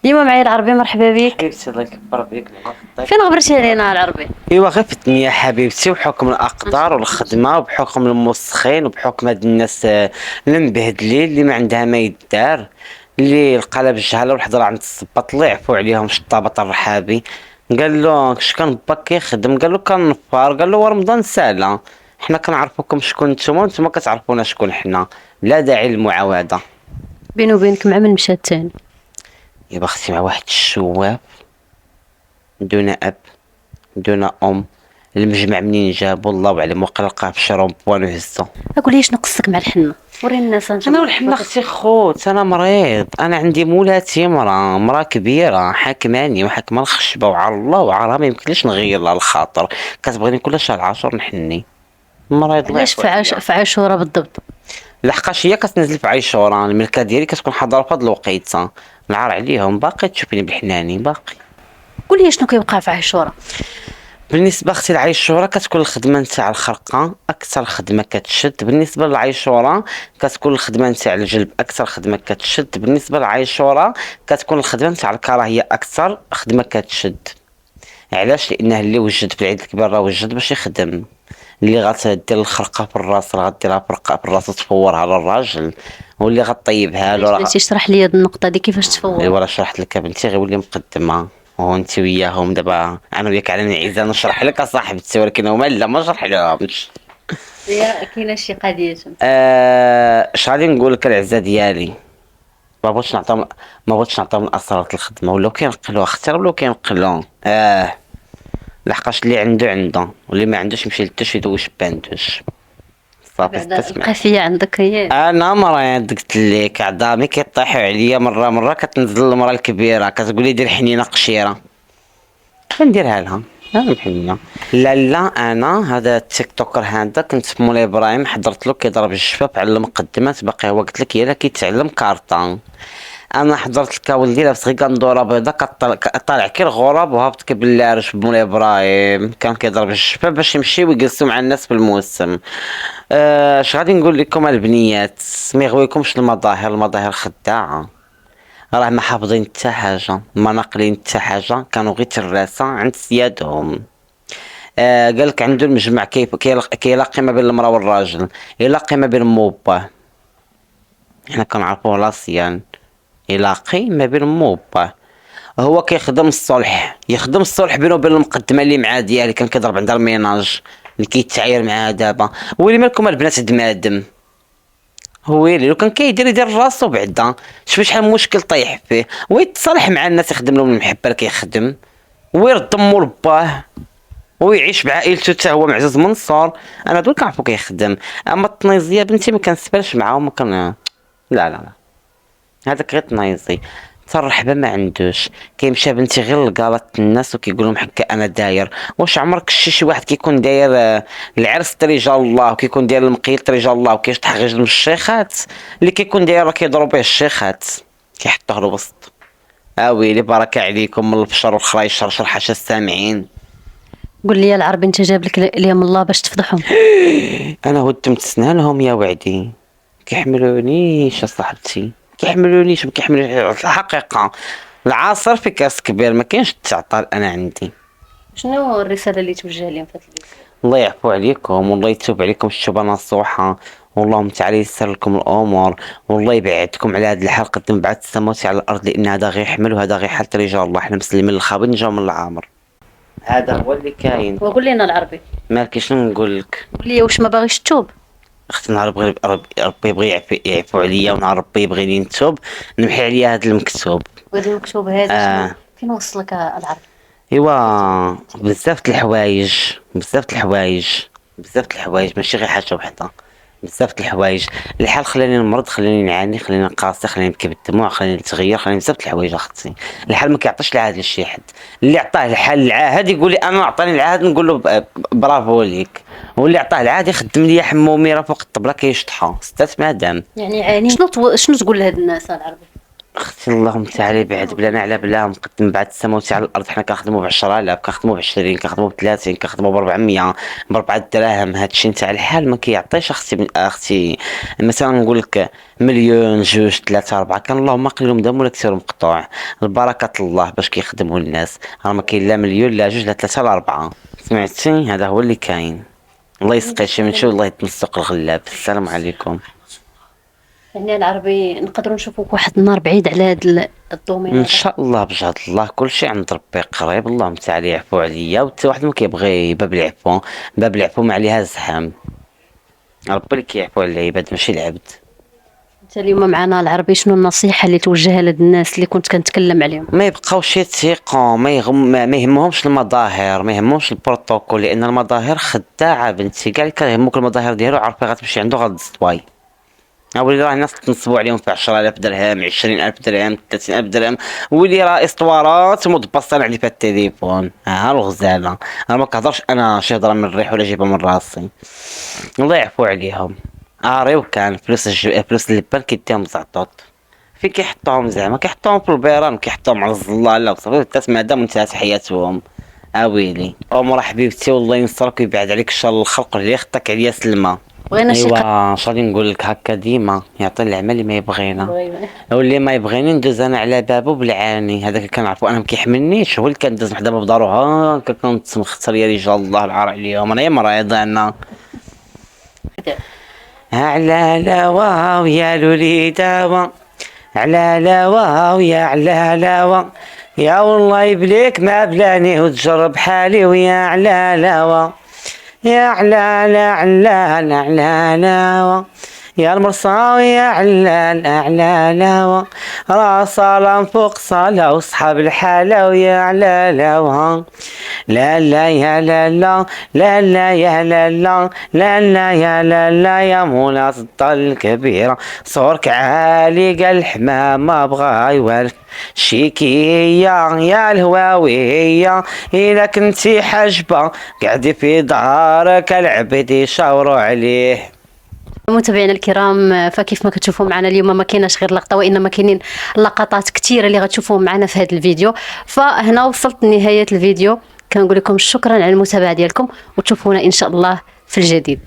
ديما معايا العربي. مرحبا بك. حبيبتي الله يكبر بيك. فين غبرتي علينا العربي؟ ايوا غير في الدنيا حبيبتي، وبحكم الاقدار والخدمه وبحكم الموسخين وبحكم هاد الناس المبهدلين اللي ما عندها ما يدار، اللي القلب الجهله والحضره عند الصباط اللي يعفوا عليهم الشطابط الرحابي. قال له اش كان باك كيخدم؟ قال له كان نفار. قال له ورمضان سالا، حنا كنعرفوكم شكون نتوما وانتوما كتعرفونا شكون حنا، لا داعي للمعاوده. بيني وبينك مع من مشى الثاني؟ يا بختي مع واحد الشواب دون اب دون ام. المجمع منين جابو الله اعلم، وقال لقاه في شرومبوان وهزو. اقول لي شنو قصك مع الحنه؟ وريني الناس. انا والحنا اختي خوت، انا مريض، انا عندي مولاتي مرا كبيره حاكماني وحاكمه الخشبه وعلى الله وعلى ما يمكنليش نغير لها الخاطر، كتبغيني كل شهر 10 نحني. مريض. علاش في عاشوره بالضبط؟ لحقاش هي كتنزل في عيشوره، الملكه ديالي كتكون حاضره في هاد الوقيته، نعار عليهم باقي تشوفيني بالحناني باقي. قول لي شنو كيوقع في عاشوره؟ بالنسبه اختي لعيشوره كتكون الخدمه نتاع الخرقه اكثر خدمه كتشد. بالنسبه لعيشوره كتكون الخدمه نتاع الجلب اكثر خدمه كتشد. بالنسبه لعيشوره كتكون الخدمه نتاع الكراهيه اكثر خدمه كتشد. علاش؟ لانه اللي وجد في العيد الكبير راه وجد باش يخدم. اللي غتدير الخرقه في الراس راه غديرها في الراس وتفورها على الراجل، واللي غطيبها له راه. بغيتي تشرح لي هاد النقطه دي كيفاش تفور؟ ايوا راه شرحت لك بنتي، غير ولي مقدمه وانت وياهم. دابا انا وياك على العزه نشرح لك اصاحبتي، ولكن هما لا ما نشرح لهمش. هي كاينه شي قضيه اش غادي نقول لك العزه ديالي؟ ما بغيتش نعطيهم اسرار الخدمه، ولاو كينقلوا اختي، ولاو كينقلوا. لحقاش اللي عنده واللي ما عندوش يمشي للتش يدوش باندوش. صافي استسمع. القافيه عندك هي؟ انا مريض قلت لك، عظامي كيطيحوا عليا مره كتنزل المراه الكبيره كتقول لي دير حنينه قشيره، كنديرها لها انا محنيه. لا انا هذا التيك توكر هذا كنت في مولاي ابراهيم حضرت له كيضرب الشباب على المقدمات، باقي هو قلت لك يلا كيتعلم كارطان. انا حضرت لك ولدي لابس غير قندوره بيضاء كطالع كي الغراب وهابط كي باللارش بمولاي ابراهيم، كان كيضرب الشباب باش يمشيو ويجلسوا مع الناس في الموسم. اش غادي نقول لكم البنيات؟ ما يغويكمش المظاهر خداعه، راه ما حافظين حتى حاجه، ما ناقلين حتى حاجه، كانوا غير تراسه عند سيادهم. قالك عنده المجمع كيلاقي ما بين المراه والراجل، يلاقي ما بين مو وباه. حنا كنعرفوه لاسيان، يلاقي ما بين مو وباه. هو كيخدم الصلح، يخدم الصلح بينه وبين المقدمه اللي معاه ديالي، كان كيضرب عندها الميناج اللي كيتعاير معاها دابا. ويلي مالكم البنات دمادم، هو لو كان يدير راسو بعدا، شوف شحال من مشكل طيح فيه، ويتصالح مع الناس يخدم لهم المحبه اللي كيخدم، ويرد مو لباه، ويعيش بعائلته حتى هو معزز منصور. انا هادول كنعرفو كيخدم. اما الطنيزيه بنتي ما كنسبرش معاهم، ما كان لا هذاك غير طنيزي، حتى الرحبه ما عندوش، كيمشي بنتي غير لقالات الناس وكيقول لهم حكا انا داير. واش عمرك شي واحد كيكون داير العرس رجال الله، وكيكون داير المقيل رجال الله، وكيشطح رجل من الشيخات؟ اللي كيكون داير راه كيضربوا به الشيخات، كيحطوه الوسط. ويلي بركه عليكم من البشر والخرايش شرشر حاشا السامعين. قول لي يا العربي، انت جاب لك اليوم الله باش تفضحهم؟ انا هدمت سنانهم يا وعدي، كيحملونيش يا صاحبتي، كيحملونيش ما كيحملونيش الحقيقه. العاصر في كاس كبير، ما كاينش التعطال. انا عندي شنو الرساله اللي توجه لهم في هذا الفيديو؟ الله يعفو عليكم، والله يتوب عليكم التوبه نصوحه، واللهم تعالى يسر لكم الامور، والله يبعدكم على هذا الحال قدم بعد السماوات على الارض، لان هذا غير يحمل وهذا غير حال رجال الله. احنا مسلمين للخابر نجاو من العامر، هذا هو اللي كاين. وقول لنا العربي. مالك شنو نقول لك؟ قول لي واش ما باغيش تتوب؟ اختي نهار بغي ربي يبغي يعفو عليا، ونهار ربي يبغيني نتوب نمحي عليا هذا المكتوب. وهذا المكتوب هذا فين وصلك العربي؟ ايوا بزاف د الحوايج، ماشي غير حاجه وحده، بزاف د الحوايج. الحال خلاني نمرض، خلاني نعاني، خلاني نقاصي، خلاني نبكي بالدموع، خلاني نتغير، خلاني بزاف د الحوايج اختي. الحال ما كيعطيش العهد لشي حد، اللي عطاه الحال العهد يقول لي انا عطاني العهد نقول له برافو ليك، واللي عطاه العهد يخدم لي حمومي راه فوق الطبله كيشطحها ستات مدام. يعني عاني. شنو تقول لهاد الناس العربي؟ اختي اللهم تعالي بعد بلا على بلا مقدم بعد السماوات على الارض. حنا كنخدموا ب 10000، كنخدموا ب 20، كنخدموا ب 30، كنخدموا ب 400، ب 4 دراهم. هادشي نتاع الحال ما كيعطيش اختي. مثلا نقول لك مليون، جوج، ثلاثة، أربعة، كان اللهم قليلهم دام ولا كثيرهم مقطوع. البركة الله باش كيخدموا الناس. راه ما كاين لا مليون لا جوج لا ثلاثة لا أربعة. سمعتي؟ هذا هو اللي كاين. الله يسقي شي من شي والله يتمسك الغلاب. السلام عليكم. يعني العربي نقدروا نشوفوك واحد النهار بعيد على هذا الدومين ان هذا. شاء الله بجهد الله كلشي عند ربي قريب. اللهم تعالى يعفو عليا، وتا واحد ما كيبغي باب العفو. باب العفو ما عليها زحام. ربي اللي كيعفو على العباد ماشي العبد. انت اليوم معنا العربي، شنو النصيحه اللي توجهها لهاد الناس اللي كنت كنتكلم عليهم؟ ما يبقاوش يتيقوا، ما يهمهمش المظاهر، ما يهمهمش البروتوكول، لان المظاهر خداعه بنتي. كاع اللي كيهموك المظاهر ديالو عارفي غتمشي عنده غتزطواي. ولي راه الناس تنصبوا عليهم في 10000 درهم، 20000 درهم، 30000 درهم. ولي راه اسطوارات متبصر عليه في التليفون. ها الغزاله. انا ما كنهضرش انا شي هضره من الريح ولا جايبها من راسي. الله يعفو عليهم. ريو كان فلوس اللبان كيديهم زعطوط. فين كيحطوهم زعما؟ كيحطوهم في البيران، كيحطوهم على الزلاله وصافي التسميه دا وانتهت حياتهم. ويلي ام حبيبتي والله ينصرك ويبعد عليك شر الخلق اللي يخطك عليا سلمى. بغينا شي ايوا اش غادي نقول لك هكا ديما يعطي العمل اللي ما يبغينا. واللي ما يبغيني ندوز انا على بابو بالعاني. هذاك اللي كنعرفو انا ما كيحملنيش هو اللي كندوز حدا باب دارو هكا كنتمختر يا رجال الله العار عليهم. انا مريض انا. على لا واو يا لوليداوا، على لا واو يا على لا واو، يا والله يبليك ما بلاني وتجرب حالي ويا على لا واو، يا علال علال علال يا المرصاوي يا علال علال راس صالة فوق صالة وصحاب الحالة ويا علال لا لا يا لا لا لا لا يا لا لا لا لا يا لا لا يا مولاة الطل الكبيرة صورك عالي قال الحمام ما بغا يوالف شيكية يا الهواوية إلا كنتي حجبة قعدي في دارك العبد يشاوروا عليه. متابعينا الكرام، فكيف ما كتشوفوا معنا اليوم ما كايناش غير لقطه وانما كاينين لقطات كثيره اللي غتشوفوهم معنا في هذا الفيديو. فهنا وصلت لنهايه الفيديو، كنقول لكم شكرا على المتابعه ديالكم وتشوفونا ان شاء الله في الجديد.